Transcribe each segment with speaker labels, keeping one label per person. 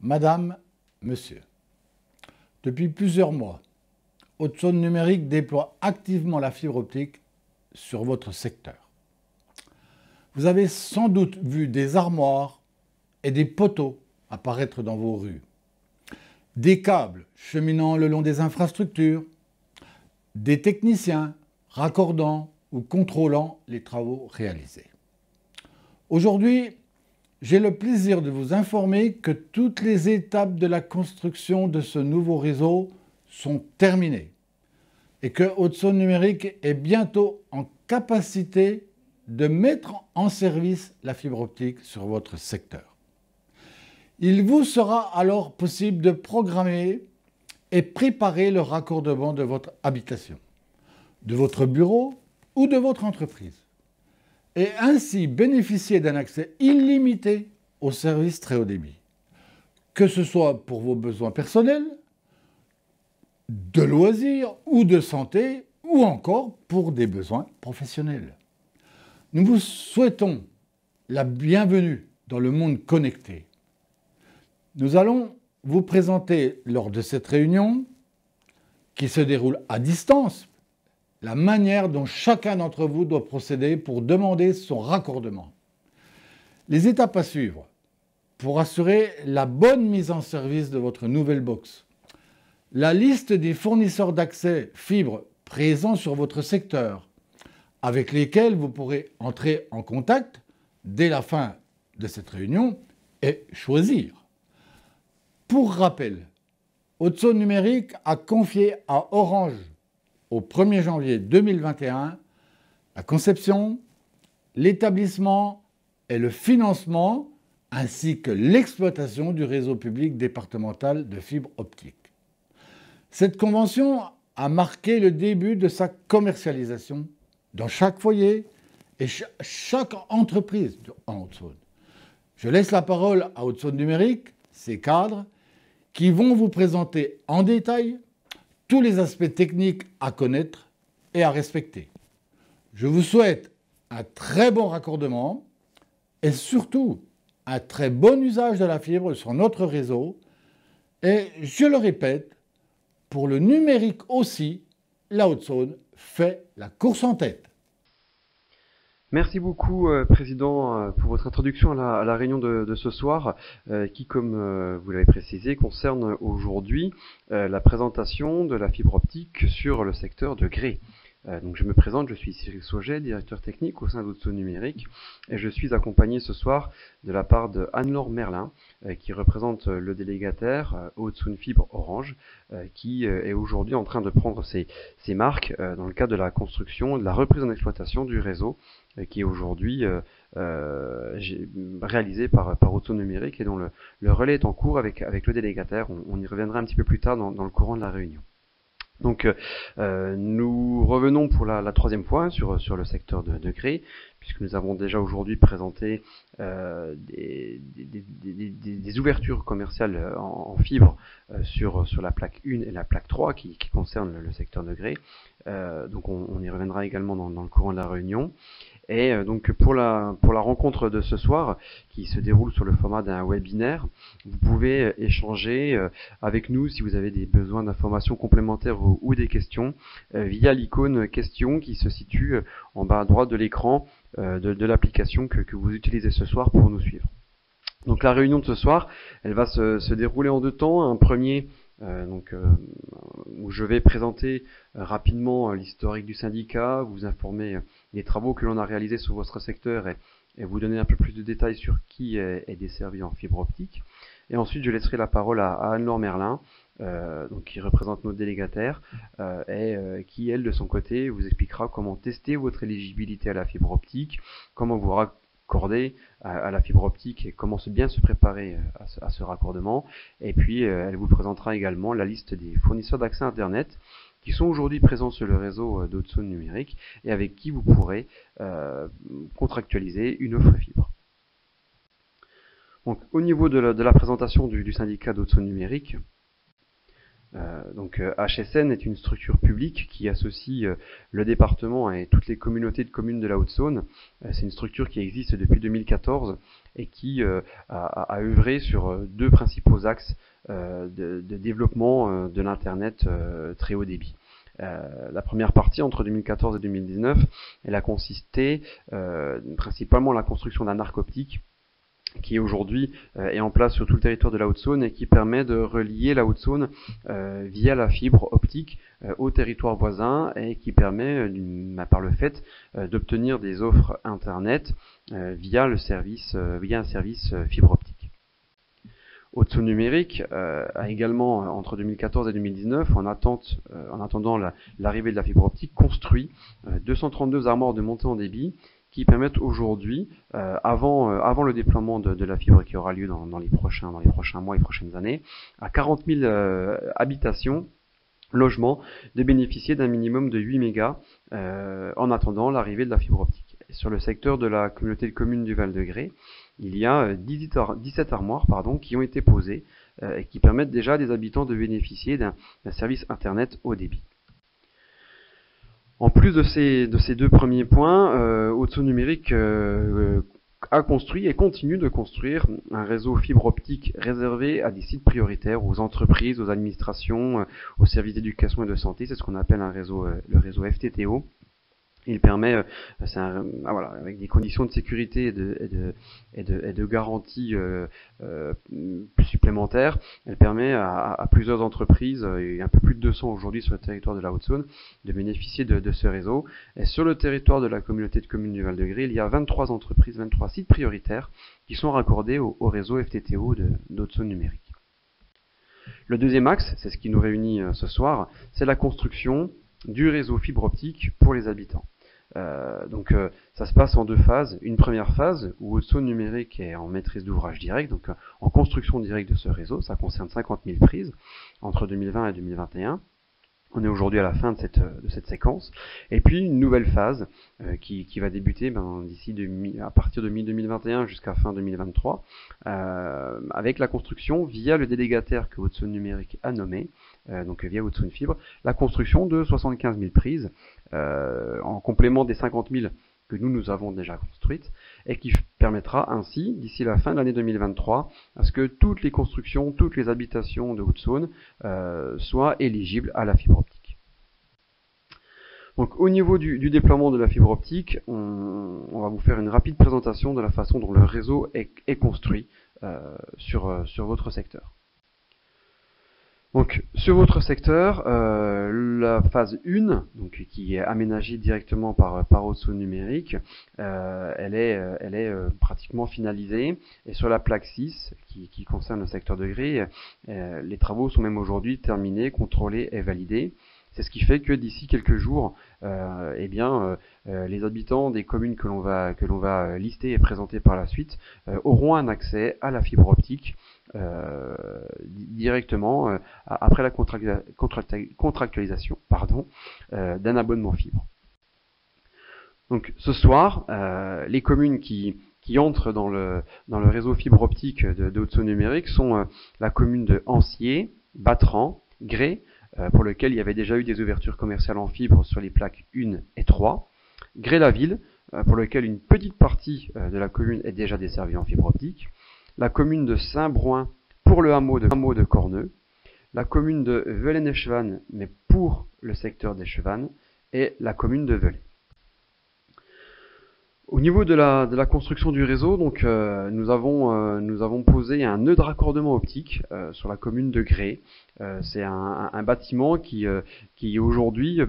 Speaker 1: Madame, Monsieur, depuis plusieurs mois, Haute-Saône Numérique déploie activement la fibre optique sur votre secteur. Vous avez sans doute vu des armoires et des poteaux apparaître dans vos rues, des câbles cheminant le long des infrastructures, des techniciens raccordant ou contrôlant les travaux réalisés. Aujourd'hui, j'ai le plaisir de vous informer que toutes les étapes de la construction de ce nouveau réseau sont terminées et que Haute-Saône Numérique est bientôt en capacité de mettre en service la fibre optique sur votre secteur. Il vous sera alors possible de programmer et préparer le raccordement de votre habitation, de votre bureau ou de votre entreprise, et ainsi bénéficier d'un accès illimité aux services très haut débit, que ce soit pour vos besoins personnels, de loisirs ou de santé, ou encore pour des besoins professionnels. Nous vous souhaitons la bienvenue dans le monde connecté. Nous allons vous présenter lors de cette réunion, qui se déroule à distance, la manière dont chacun d'entre vous doit procéder pour demander son raccordement. Les étapes à suivre pour assurer la bonne mise en service de votre nouvelle box. La liste des fournisseurs d'accès fibre présents sur votre secteur, avec lesquels vous pourrez entrer en contact dès la fin de cette réunion et choisir. Pour rappel, Haute-Saône Numérique a confié à Orange au 1er janvier 2021 la conception, l'établissement et le financement ainsi que l'exploitation du réseau public départemental de fibre optique. Cette convention a marqué le début de sa commercialisation dans chaque foyer et chaque entreprise en Haute-Saône. Je laisse la parole à Haute-Saône Numérique, ses cadres, qui vont vous présenter en détail tous les aspects techniques à connaître et à respecter. Je vous souhaite un très bon raccordement et surtout un très bon usage de la fibre sur notre réseau. Et je le répète, pour le numérique aussi, la Haute-Saône fait la course en tête.
Speaker 2: Merci beaucoup, Président, pour votre introduction à la réunion de ce soir, qui, comme vous l'avez précisé, concerne aujourd'hui la présentation de la fibre optique sur le secteur de Gré. Donc je me présente, je suis Cyril Sauget, directeur technique au sein d'Haute-Saône Numérique, et je suis accompagné ce soir de la part de Anne-Laure Merlin, qui représente le délégataire Haute-Saône Fibre Orange, qui est aujourd'hui en train de prendre ses marques dans le cadre de la construction, de la reprise en exploitation du réseau, qui est aujourd'hui réalisé par Haute-Saône Numérique et dont le relais est en cours avec le délégataire. On y reviendra un petit peu plus tard dans le courant de la réunion. Donc nous revenons pour la troisième fois sur le secteur de Gré, puisque nous avons déjà aujourd'hui présenté des ouvertures commerciales en fibre sur la plaque 1 et la plaque 3 qui concernent le secteur de Gré. Donc on y reviendra également dans le courant de la réunion. Et donc pour la rencontre de ce soir, qui se déroule sur le format d'un webinaire, vous pouvez échanger avec nous si vous avez des besoins d'informations complémentaires ou des questions via l'icône questions qui se situe en bas à droite de l'écran de l'application que vous utilisez ce soir pour nous suivre. Donc la réunion de ce soir, elle va se dérouler en deux temps. Un premier où je vais présenter rapidement l'historique du syndicat, vous informer des travaux que l'on a réalisés sur votre secteur et vous donner un peu plus de détails sur qui est desservi en fibre optique. Et ensuite, je laisserai la parole à Anne-Laure Merlin, qui représente nos délégataires, qui, elle, de son côté, vous expliquera comment tester votre éligibilité à la fibre optique, comment vous raccorder à la fibre optique et comment bien se préparer à ce raccordement. Et puis, elle vous présentera également la liste des fournisseurs d'accès Internet qui sont aujourd'hui présents sur le réseau d'Haute-Saône Numérique et avec qui vous pourrez contractualiser une offre fibre. Donc, au niveau de la présentation du syndicat d'Haute-Saône Numérique, Donc HSN est une structure publique qui associe le département et toutes les communautés de communes de la Haute-Saône. C'est une structure qui existe depuis 2014 et qui a œuvré sur deux principaux axes de développement de l'Internet très haut débit. La première partie, entre 2014 et 2019, elle a consisté principalement à la construction d'un arc optique qui aujourd'hui est en place sur tout le territoire de la Haute-Saône et qui permet de relier la Haute-Saône via la fibre optique au territoire voisin et qui permet, par le fait, d'obtenir des offres Internet via un service fibre optique. Haute-Saône Numérique a également, entre 2014 et 2019, en attendant l'arrivée de la fibre optique, construit 232 armoires de montée en débit qui permettent aujourd'hui, avant le déploiement de la fibre qui aura lieu dans les prochains mois et prochaines années, à 40 000 habitations, logements, de bénéficier d'un minimum de 8 mégas en attendant l'arrivée de la fibre optique. Et sur le secteur de la communauté de communes du Val-de-Grès, il y a 17 armoires qui ont été posées et qui permettent déjà à des habitants de bénéficier d'un service Internet haut débit. En plus de ces deux premiers points, Haute-Saône Numérique a construit et continue de construire un réseau fibre optique réservé à des sites prioritaires, aux entreprises, aux administrations, aux services d'éducation et de santé. C'est ce qu'on appelle le réseau FTTO. Il permet, avec des conditions de sécurité et de garantie supplémentaires, elle permet à plusieurs entreprises, et un peu plus de 200 aujourd'hui sur le territoire de la Haute-Saône, de bénéficier de ce réseau. Et sur le territoire de la communauté de communes du Val-de-Grès, il y a 23 entreprises, 23 sites prioritaires qui sont raccordés au réseau FTTO d'Haute-Saône Numérique. Le deuxième axe, c'est ce qui nous réunit ce soir, c'est la construction du réseau fibre optique pour les habitants. Ça se passe en deux phases. Une première phase où Haute-Saône Numérique est en maîtrise d'ouvrage direct, donc en construction directe de ce réseau. Ça concerne 50 000 prises entre 2020 et 2021. On est aujourd'hui à la fin de cette séquence. Et puis une nouvelle phase qui va débuter à partir de mi-2021 jusqu'à fin 2023, avec la construction via le délégataire que Haute-Saône Numérique a nommé, donc via Haute-Saône Fibre, la construction de 75 000 prises en complément des 50 000 que nous avons déjà construites, et qui permettra ainsi, d'ici la fin de l'année 2023, à ce que toutes les constructions, toutes les habitations de Haute-Saône soient éligibles à la fibre optique. Donc au niveau du déploiement de la fibre optique, on va vous faire une rapide présentation de la façon dont le réseau est construit sur votre secteur. Donc sur votre secteur, la phase 1, donc, qui est aménagée directement par Haute-Saône Numérique, elle est pratiquement finalisée. Et sur la plaque 6, qui concerne le secteur de Grès, les travaux sont même aujourd'hui terminés, contrôlés et validés. C'est ce qui fait que d'ici quelques jours, les habitants des communes que l'on va lister et présenter par la suite auront un accès à la fibre optique directement après la contractualisation d'un abonnement fibre. Donc ce soir, les communes qui entrent dans le réseau fibre optique de Haute-Saône Numérique sont la commune de Ancier, Batran, Grès, pour lequel il y avait déjà eu des ouvertures commerciales en fibre sur les plaques 1 et 3, Grès-la-Ville, pour lequel une petite partie de la commune est déjà desservie en fibre optique, la commune de Saint-Brouin pour le hameau de Corneux, la commune de Velen-Echevannes, mais pour le secteur d'Echevannes, et la commune de Velay. Au niveau de la construction du réseau, donc nous avons posé un nœud de raccordement optique sur la commune de Grès. C'est un bâtiment qui aujourd'hui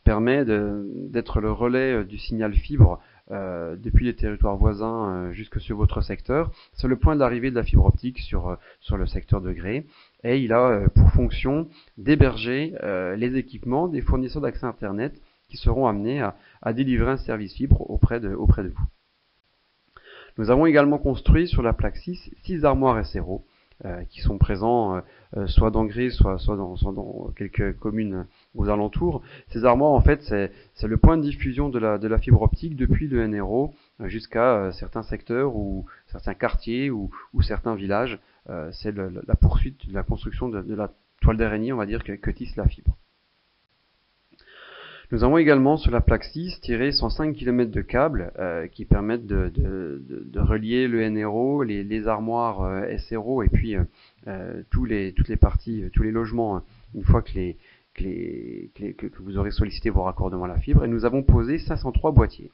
Speaker 2: permet d'être le relais du signal fibre depuis les territoires voisins jusque sur votre secteur. C'est le point d'arrivée de la fibre optique sur le secteur de Grès. Et il a pour fonction d'héberger les équipements des fournisseurs d'accès Internet qui seront amenés à délivrer un service fibre auprès de vous. Nous avons également construit sur la plaque 6 armoires SRO qui sont présents soit dans Grès, soit dans quelques communes aux alentours. Ces armoires, en fait, c'est le point de diffusion de la fibre optique depuis le NRO jusqu'à certains secteurs ou certains quartiers ou certains villages. C'est la poursuite de la construction de la toile d'araignée, on va dire, que tisse la fibre. Nous avons également sur la plaque 6 tiré 105 km de câbles qui permettent de relier le NRO, les armoires SRO et puis toutes les parties, tous les logements, une fois que vous aurez sollicité vos raccordements à la fibre. Et nous avons posé 503 boîtiers.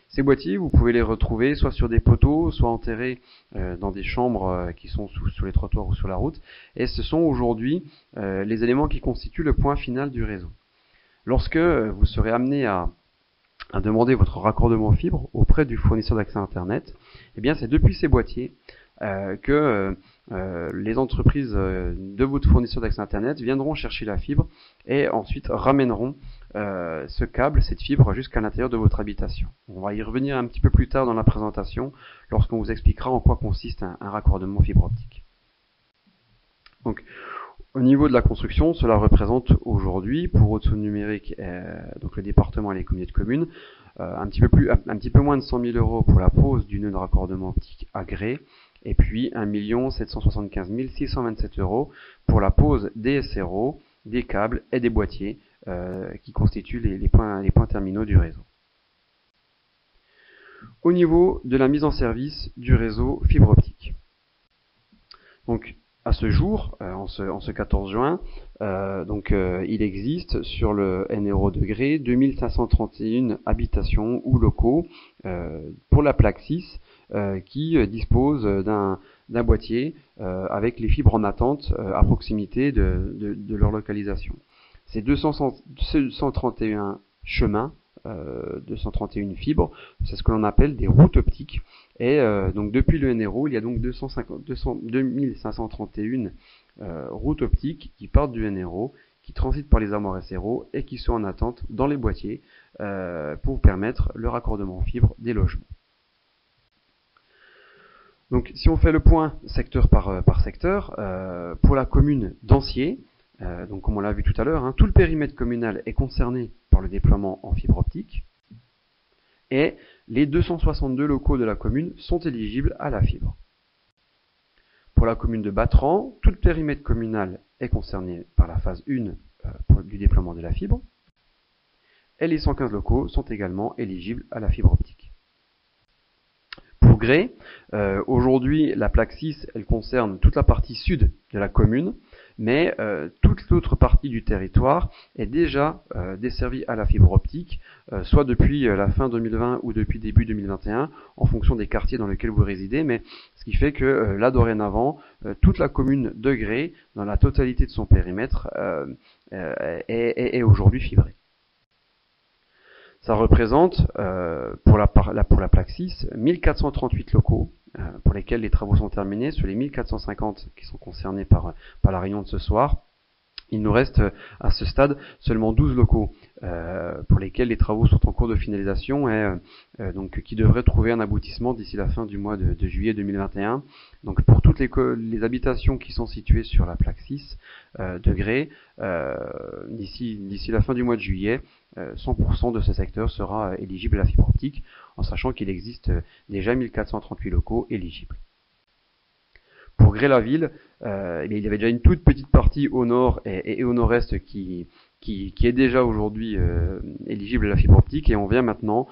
Speaker 2: Ces boîtiers, vous pouvez les retrouver soit sur des poteaux, soit enterrés dans des chambres qui sont sur les trottoirs ou sur la route. Et ce sont aujourd'hui les éléments qui constituent le point final du réseau. Lorsque vous serez amené à demander votre raccordement fibre auprès du fournisseur d'accès Internet, eh bien c'est depuis ces boîtiers que les entreprises de votre fournisseur d'accès Internet viendront chercher la fibre et ensuite ramèneront ce câble, cette fibre, jusqu'à l'intérieur de votre habitation. On va y revenir un petit peu plus tard dans la présentation lorsqu'on vous expliquera en quoi consiste un raccordement fibre optique. Donc, au niveau de la construction, cela représente aujourd'hui, pour Haute-Saône Numérique, donc le département et les communautés de communes, un petit peu moins de 100 000 € pour la pose du nœud de raccordement optique agré, et puis 1 775 627 € pour la pose des SRO, des câbles et des boîtiers qui constituent les points terminaux du réseau. Au niveau de la mise en service du réseau fibre optique. Donc, à ce jour, en ce 14 juin, il existe sur le NRO degré 2531 habitations ou locaux pour la plaque 6 qui disposent d'un boîtier avec les fibres en attente à proximité de leur localisation. Ces 231 chemins, 231 fibres, c'est ce que l'on appelle des routes optiques. Et donc depuis le NRO, il y a donc 2531 routes optiques qui partent du NRO, qui transitent par les armoires SRO et qui sont en attente dans les boîtiers pour permettre le raccordement en fibre des logements. Donc si on fait le point secteur par secteur, pour la commune d'Ancier, donc comme on l'a vu tout à l'heure, tout le périmètre communal est concerné par le déploiement en fibre optique et les 262 locaux de la commune sont éligibles à la fibre. Pour la commune de Batran, tout le périmètre communal est concerné par la phase 1 du déploiement de la fibre et les 115 locaux sont également éligibles à la fibre optique. Pour Gré, aujourd'hui la plaque 6 elle concerne toute la partie sud de la commune, mais toute l'autre partie du territoire est déjà desservie à la fibre optique, soit depuis la fin 2020 ou depuis début 2021, en fonction des quartiers dans lesquels vous résidez, mais ce qui fait que là dorénavant, toute la commune de Gré, dans la totalité de son périmètre, est aujourd'hui fibrée. Ça représente, pour la plaque 6, 1438 locaux pour lesquels les travaux sont terminés. Sur les 1450 qui sont concernés par la réunion de ce soir, il nous reste à ce stade seulement 12 locaux pour lesquels les travaux sont en cours de finalisation et donc qui devraient trouver un aboutissement d'ici la fin du mois de juillet 2021. Donc pour toutes les habitations qui sont situées sur la plaque 6 degrés, d'ici la fin du mois de juillet, 100% de ce secteur sera éligible à la fibre optique, en sachant qu'il existe déjà 1438 locaux éligibles. Pour Gré-la-Ville, il y avait déjà une toute petite partie au nord et au nord-est qui est déjà aujourd'hui éligible à la fibre optique, et on vient maintenant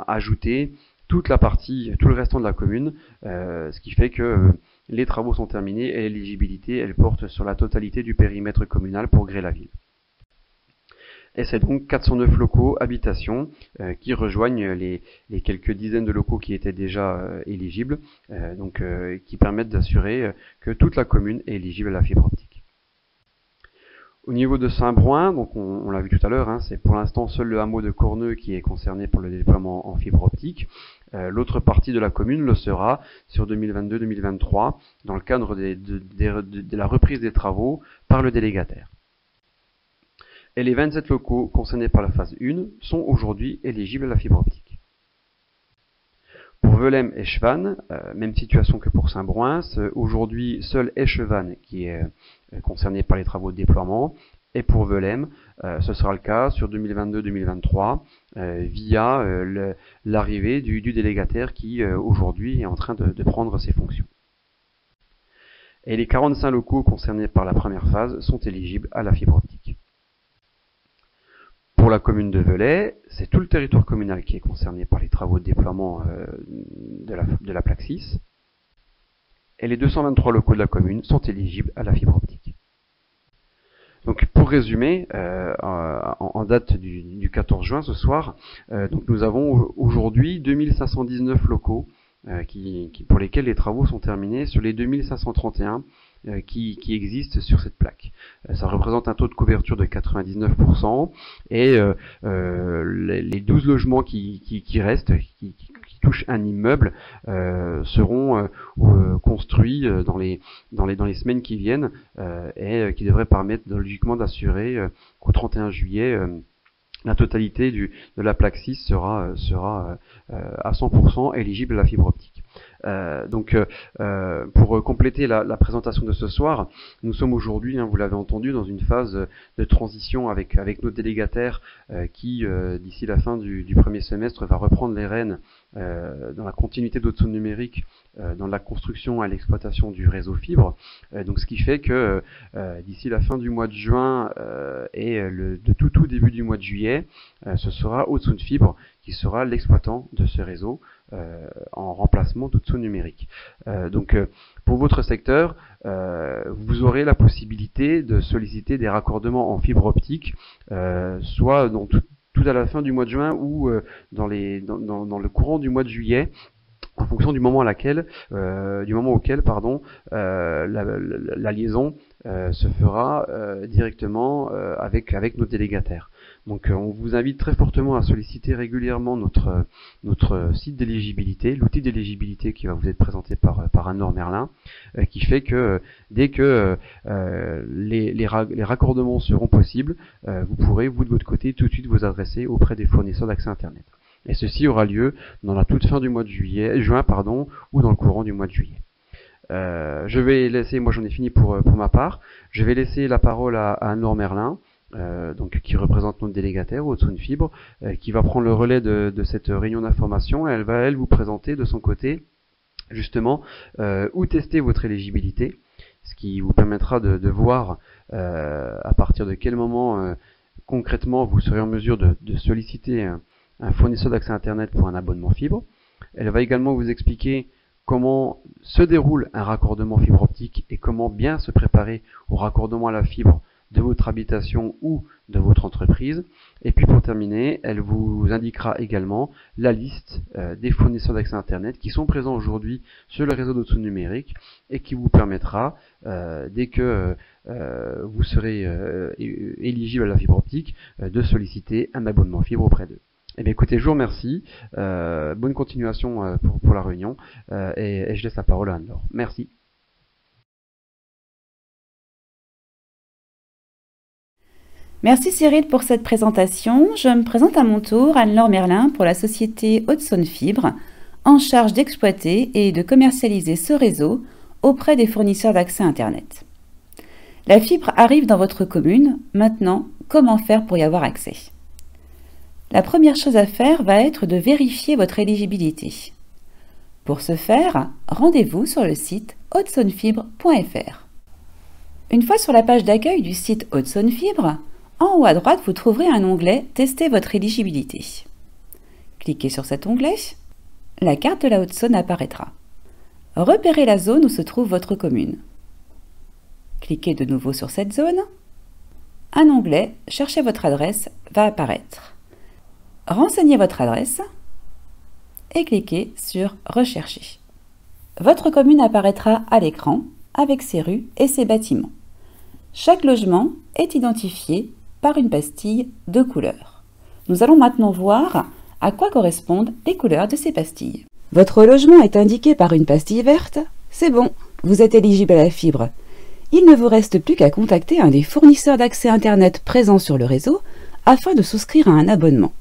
Speaker 2: ajouter toute la partie, tout le restant de la commune, ce qui fait que les travaux sont terminés et l'éligibilité elle porte sur la totalité du périmètre communal pour Gré-la-Ville. Et c'est donc 409 locaux habitations qui rejoignent les quelques dizaines de locaux qui étaient déjà éligibles, qui permettent d'assurer que toute la commune est éligible à la fibre optique. Au niveau de Saint-Brouin, donc on l'a vu tout à l'heure, c'est pour l'instant seul le hameau de Corneux qui est concerné pour le déploiement en fibre optique. L'autre partie de la commune le sera sur 2022-2023 dans le cadre de la reprise des travaux par le délégataire. Et les 27 locaux concernés par la phase 1 sont aujourd'hui éligibles à la fibre optique. Pour Velem et Chevannes, même situation que pour Saint-Brouin, aujourd'hui seul Echevannes qui est concerné par les travaux de déploiement, et pour Velem, ce sera le cas sur 2022-2023 via l'arrivée du délégataire qui aujourd'hui est en train de prendre ses fonctions. Et les 45 locaux concernés par la première phase sont éligibles à la fibre optique. Pour la commune de Velay, c'est tout le territoire communal qui est concerné par les travaux de déploiement de la plaque 6. Et les 223 locaux de la commune sont éligibles à la fibre optique. Donc pour résumer, en date du 14 juin ce soir, donc nous avons aujourd'hui 2519 locaux pour lesquels les travaux sont terminés sur les 2531 qui existent sur cette plaque. Ça représente un taux de couverture de 99% et les 12 logements qui restent, qui touchent un immeuble, seront construits dans les semaines qui viennent et qui devraient permettre logiquement d'assurer qu'au 31 juillet, la totalité de la plaque 6 sera à 100% éligible à la fibre optique. Pour compléter la présentation de ce soir, nous sommes aujourd'hui, vous l'avez entendu, dans une phase de transition avec nos délégataires qui, d'ici la fin du premier semestre, va reprendre les rênes dans la continuité d'Haute-Saône Numérique, dans la construction et l'exploitation du réseau fibre. Donc ce qui fait que d'ici la fin du mois de juin et de tout début du mois de juillet, ce sera Haute-Saône Fibre qui sera l'exploitant de ce réseau en remplacement d'Haute-Saône Numérique. Pour votre secteur, vous aurez la possibilité de solliciter des raccordements en fibre optique, soit dans tout à la fin du mois de juin ou dans le courant du mois de juillet, en fonction du moment auquel la liaison se fera directement avec nos délégataires. Donc on vous invite très fortement à solliciter régulièrement notre site d'éligibilité, l'outil d'éligibilité qui va vous être présenté par Anne-Laure Merlin, qui fait que dès que les raccordements seront possibles, vous pourrez, vous de votre côté, tout de suite vous adresser auprès des fournisseurs d'accès Internet. Et ceci aura lieu dans la toute fin du mois de juin, ou dans le courant du mois de juillet. Je vais laisser, moi j'en ai fini pour ma part, je vais laisser la parole à Anne-Laure Merlin, qui représente notre délégataire Haute-Saône Fibre, qui va prendre le relais de cette réunion d'information, et elle va vous présenter de son côté justement où tester votre éligibilité, ce qui vous permettra de voir à partir de quel moment concrètement vous serez en mesure de solliciter un fournisseur d'accès Internet pour un abonnement fibre. Elle va également vous expliquer comment se déroule un raccordement fibre optique et comment bien se préparer au raccordement à la fibre de votre habitation ou de votre entreprise. Et puis pour terminer, elle vous indiquera également la liste des fournisseurs d'accès Internet qui sont présents aujourd'hui sur le réseau d'Haute-Saône Numérique et qui vous permettra, dès que vous serez éligible à la fibre optique, de solliciter un abonnement fibre auprès d'eux. Eh bien écoutez, je vous remercie, bonne continuation pour la réunion, et je laisse la parole à Anne-Laure. Merci.
Speaker 3: Merci Cyril pour cette présentation. Je me présente à mon tour, Anne-Laure Merlin, pour la société Haute-Saône Fibre, en charge d'exploiter et de commercialiser ce réseau auprès des fournisseurs d'accès Internet. La fibre arrive dans votre commune, maintenant, comment faire pour y avoir accès ? La première chose à faire va être de vérifier votre éligibilité. Pour ce faire, rendez-vous sur le site hautesaônefibre.fr. Une fois sur la page d'accueil du site Haute-Saône Fibre, en haut à droite, vous trouverez un onglet « Tester votre éligibilité ». Cliquez sur cet onglet, la carte de la Haute-Saône apparaîtra. Repérez la zone où se trouve votre commune. Cliquez de nouveau sur cette zone. Un onglet « Cherchez votre adresse » va apparaître. Renseignez votre adresse et cliquez sur « Rechercher ». Votre commune apparaîtra à l'écran avec ses rues et ses bâtiments. Chaque logement est identifié par une pastille de couleurs. Nous allons maintenant voir à quoi correspondent les couleurs de ces pastilles. Votre logement est indiqué par une pastille verte. C'est bon, vous êtes éligible à la fibre. Il ne vous reste plus qu'à contacter un des fournisseurs d'accès Internet présents sur le réseau afin de souscrire à un abonnement.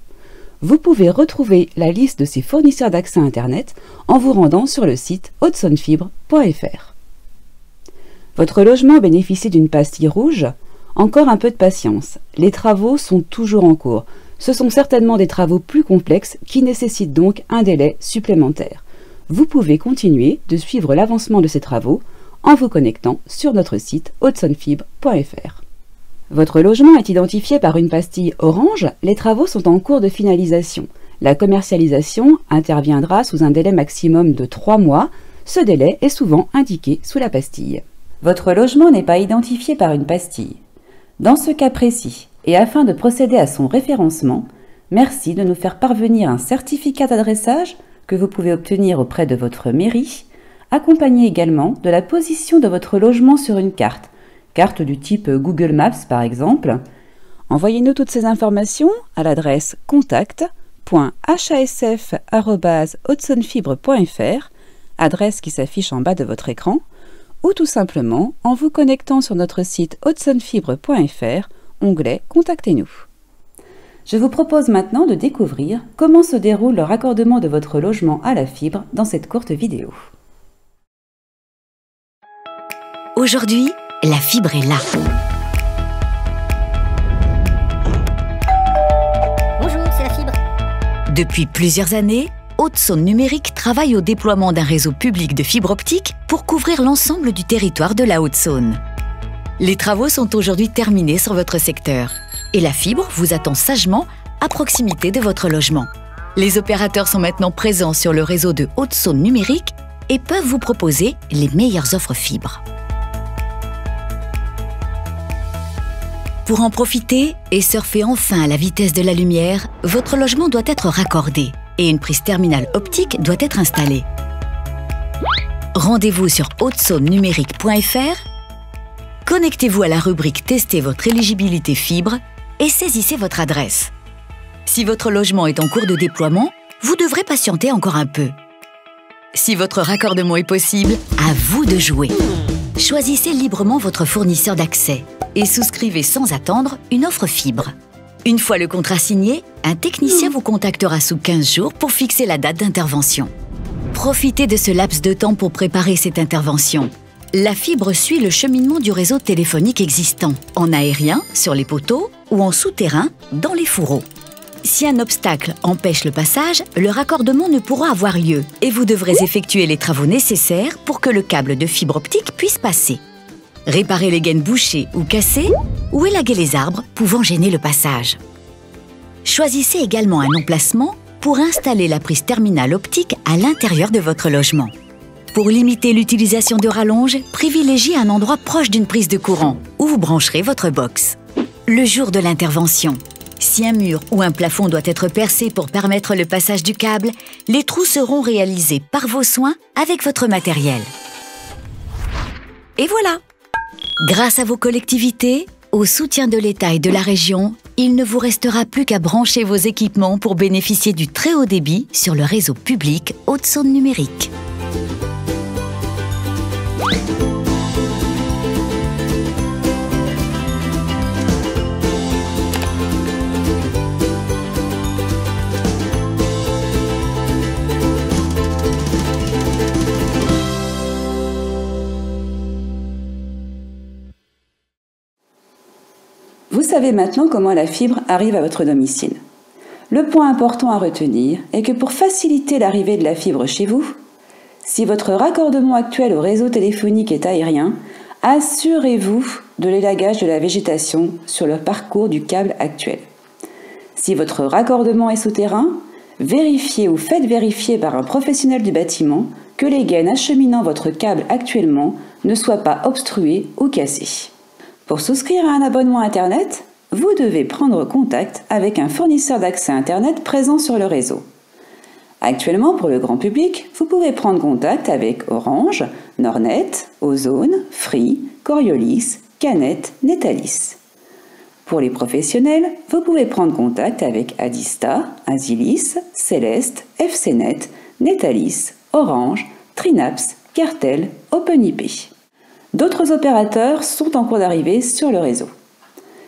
Speaker 3: Vous pouvez retrouver la liste de ces fournisseurs d'accès Internet en vous rendant sur le site hautesaônefibre.fr. Votre logement bénéficie d'une pastille rouge. Encore un peu de patience. Les travaux sont toujours en cours. Ce sont certainement des travaux plus complexes qui nécessitent donc un délai supplémentaire. Vous pouvez continuer de suivre l'avancement de ces travaux en vous connectant sur notre site hautsonfibre.fr. Votre logement est identifié par une pastille orange, les travaux sont en cours de finalisation. La commercialisation interviendra sous un délai maximum de 3 mois. Ce délai est souvent indiqué sous la pastille. Votre logement n'est pas identifié par une pastille. Dans ce cas précis, et afin de procéder à son référencement, merci de nous faire parvenir un certificat d'adressage que vous pouvez obtenir auprès de votre mairie, accompagné également de la position de votre logement sur une carte du type Google Maps par exemple. Envoyez-nous toutes ces informations à l'adresse contact.hasf@hautsonfibre.fr, adresse qui s'affiche en bas de votre écran, ou tout simplement en vous connectant sur notre site hautsonfibre.fr, onglet Contactez-nous. Je vous propose maintenant de découvrir comment se déroule le raccordement de votre logement à la fibre dans cette courte vidéo.
Speaker 4: Aujourd'hui, la fibre est là.
Speaker 5: Bonjour, c'est la fibre.
Speaker 4: Depuis plusieurs années, Haute-Saône Numérique travaille au déploiement d'un réseau public de fibre optique pour couvrir l'ensemble du territoire de la Haute-Saône. Les travaux sont aujourd'hui terminés sur votre secteur et la fibre vous attend sagement à proximité de votre logement. Les opérateurs sont maintenant présents sur le réseau de Haute-Saône Numérique et peuvent vous proposer les meilleures offres fibres. Pour en profiter et surfer enfin à la vitesse de la lumière, votre logement doit être raccordé et une prise terminale optique doit être installée. Rendez-vous sur hautesaunes-numérique.fr, connectez-vous à la rubrique « Tester votre éligibilité fibre » et saisissez votre adresse. Si votre logement est en cours de déploiement, vous devrez patienter encore un peu. Si votre raccordement est possible, à vous de jouer. Choisissez librement votre fournisseur d'accès et souscrivez sans attendre une offre fibre. Une fois le contrat signé, un technicien vous contactera sous 15 jours pour fixer la date d'intervention. Profitez de ce laps de temps pour préparer cette intervention. La fibre suit le cheminement du réseau téléphonique existant, en aérien, sur les poteaux, ou en souterrain, dans les fourreaux. Si un obstacle empêche le passage, le raccordement ne pourra avoir lieu et vous devrez effectuer les travaux nécessaires pour que le câble de fibre optique puisse passer. Réparer les gaines bouchées ou cassées, ou élaguer les arbres pouvant gêner le passage. Choisissez également un emplacement pour installer la prise terminale optique à l'intérieur de votre logement. Pour limiter l'utilisation de rallonges, privilégiez un endroit proche d'une prise de courant où vous brancherez votre box. Le jour de l'intervention, si un mur ou un plafond doit être percé pour permettre le passage du câble, les trous seront réalisés par vos soins avec votre matériel. Et voilà! Grâce à vos collectivités, au soutien de l'État et de la région, il ne vous restera plus qu'à brancher vos équipements pour bénéficier du très haut débit sur le réseau public Haute-Saône Numérique.
Speaker 3: Vous savez maintenant comment la fibre arrive à votre domicile. Le point important à retenir est que pour faciliter l'arrivée de la fibre chez vous, si votre raccordement actuel au réseau téléphonique est aérien, assurez-vous de l'élagage de la végétation sur le parcours du câble actuel. Si votre raccordement est souterrain, vérifiez ou faites vérifier par un professionnel du bâtiment que les gaines acheminant votre câble actuellement ne soient pas obstruées ou cassées. Pour souscrire à un abonnement Internet, vous devez prendre contact avec un fournisseur d'accès Internet présent sur le réseau. Actuellement, pour le grand public, vous pouvez prendre contact avec Orange, Nordnet, Ozone, Free, Coriolis, Canet, Netalis. Pour les professionnels, vous pouvez prendre contact avec Adista, Asilis, Céleste, FCNet, Netalis, Orange, Trinaps, Cartel, OpenIP. D'autres opérateurs sont en cours d'arrivée sur le réseau.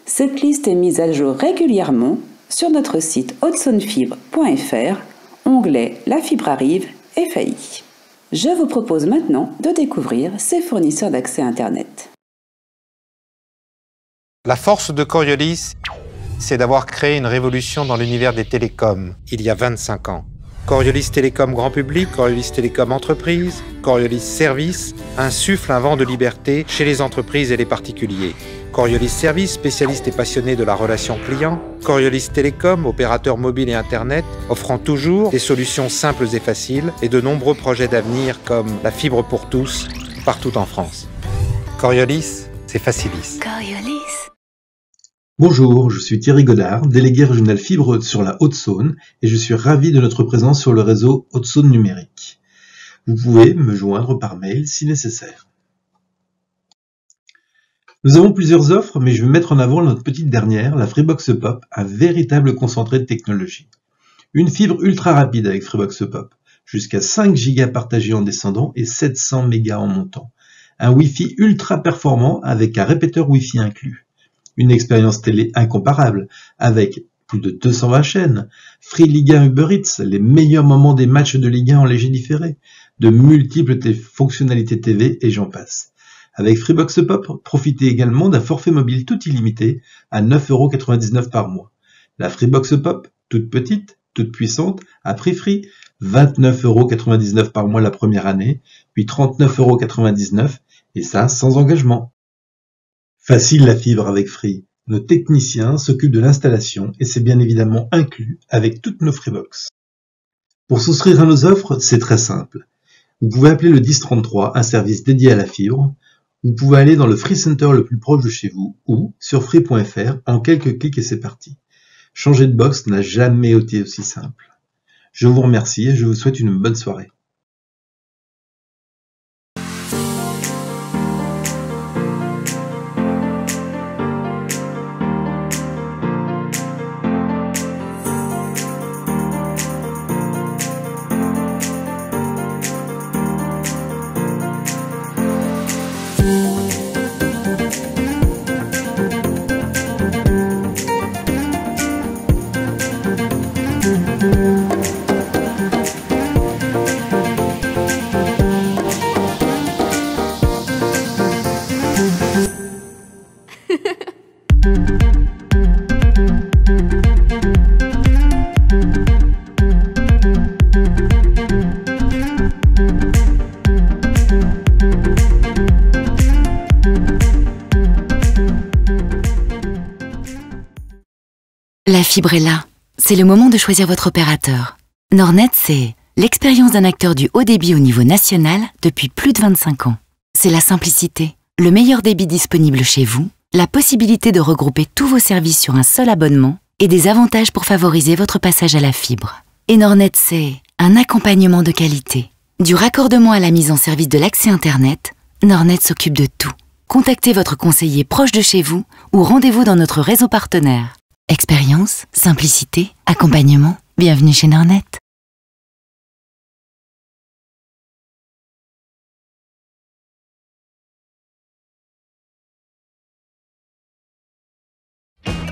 Speaker 3: Cette liste est mise à jour régulièrement sur notre site hautesaunefibre.fr, onglet La fibre arrive, FAI. Je vous propose maintenant de découvrir ces fournisseurs d'accès Internet.
Speaker 6: La force de Coriolis, c'est d'avoir créé une révolution dans l'univers des télécoms il y a 25 ans. Coriolis Télécom Grand Public, Coriolis Télécom Entreprise, Coriolis Service insuffle un vent de liberté chez les entreprises et les particuliers. Coriolis Service, spécialiste et passionné de la relation client. Coriolis Télécom, opérateur mobile et Internet, offrant toujours des solutions simples et faciles et de nombreux projets d'avenir comme la fibre pour tous, partout en France. Coriolis, c'est Facilis.
Speaker 4: Coriolis.
Speaker 7: Bonjour, je suis Thierry Godard, délégué régional fibre sur la Haute-Saône et je suis ravi de notre présence sur le réseau Haute-Saône numérique. Vous pouvez me joindre par mail si nécessaire. Nous avons plusieurs offres, mais je vais mettre en avant notre petite dernière, la Freebox Pop, un véritable concentré de technologie. Une fibre ultra rapide avec Freebox Pop, jusqu'à 5 Go partagés en descendant et 700 mégas en montant. Un Wi-Fi ultra performant avec un répéteur Wi-Fi inclus. Une expérience télé incomparable, avec plus de 220 chaînes, Free Ligue 1 Uber Eats, les meilleurs moments des matchs de Ligue 1 en léger différé, de multiples fonctionnalités TV et j'en passe. Avec Freebox Pop, profitez également d'un forfait mobile tout illimité à 9,99 € par mois. La Freebox Pop, toute petite, toute puissante, à prix free, 29,99 € par mois la première année, puis 39,99 € et ça sans engagement. Facile la fibre avec Free. Nos techniciens s'occupent de l'installation et c'est bien évidemment inclus avec toutes nos Freebox. Pour souscrire à nos offres, c'est très simple. Vous pouvez appeler le 1033, un service dédié à la fibre. Vous pouvez aller dans le Free Center le plus proche de chez vous ou sur free.fr en quelques clics et c'est parti. Changer de box n'a jamais été aussi simple. Je vous remercie et je vous souhaite une bonne soirée.
Speaker 4: La fibre est là. C'est le moment de choisir votre opérateur. Nornet, c'est l'expérience d'un acteur du haut débit au niveau national depuis plus de 25 ans. C'est la simplicité, le meilleur débit disponible chez vous, la possibilité de regrouper tous vos services sur un seul abonnement et des avantages pour favoriser votre passage à la fibre. Et Nornet, c'est un accompagnement de qualité. Du raccordement à la mise en service de l'accès Internet, Nornet s'occupe de tout. Contactez votre conseiller proche de chez vous ou rendez-vous dans notre réseau partenaire. Expérience, simplicité, accompagnement, bienvenue chez Nornet.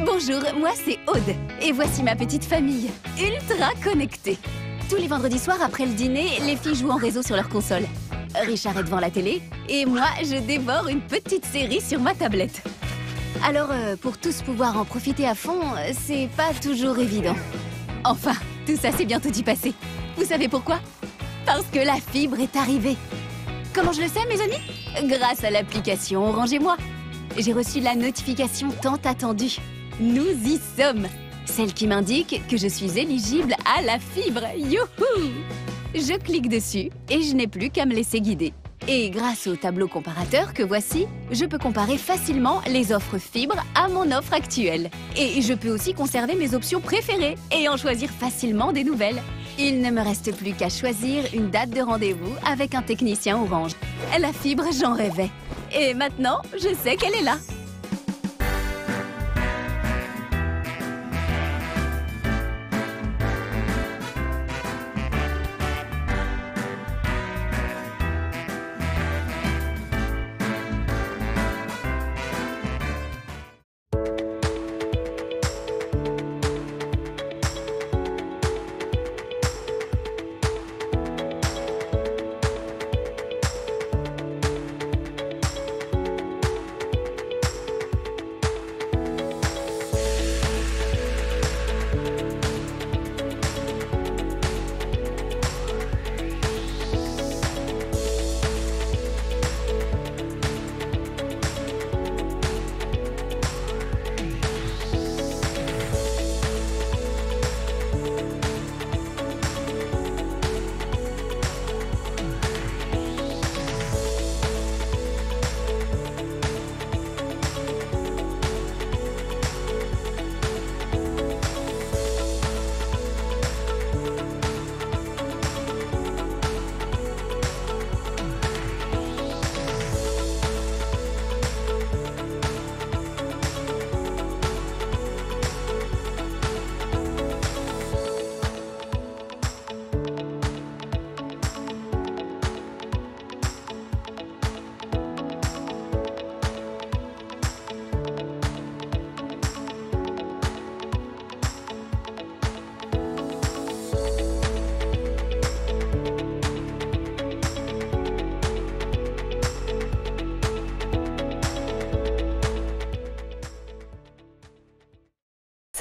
Speaker 8: Bonjour, moi c'est Aude, et voici ma petite famille, ultra connectée. Tous les vendredis soirs après le dîner, les filles jouent en réseau sur leur console. Richard est devant la télé, et moi je dévore une petite série sur ma tablette. Alors, pour tous pouvoir en profiter à fond, c'est pas toujours évident. Enfin, tout ça c'est bientôt d'y passer. Vous savez pourquoi? Parce que la fibre est arrivée. Comment je le sais, mes amis? Grâce à l'application Orange-et-moi. J'ai reçu la notification tant attendue. Nous y sommes. Celle qui m'indique que je suis éligible à la fibre. Youhou! Je clique dessus et je n'ai plus qu'à me laisser guider. Et grâce au tableau comparateur que voici, je peux comparer facilement les offres fibre à mon offre actuelle. Et je peux aussi conserver mes options préférées et en choisir facilement des nouvelles. Il ne me reste plus qu'à choisir une date de rendez-vous avec un technicien Orange. La fibre, j'en rêvais. Et maintenant, je sais qu'elle est là.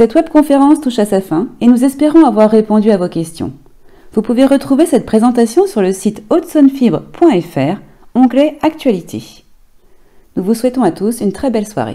Speaker 3: Cette webconférence touche à sa fin et nous espérons avoir répondu à vos questions. Vous pouvez retrouver cette présentation sur le site hautsonnefibre.fr, onglet Actualité. Nous vous souhaitons à tous une très belle soirée.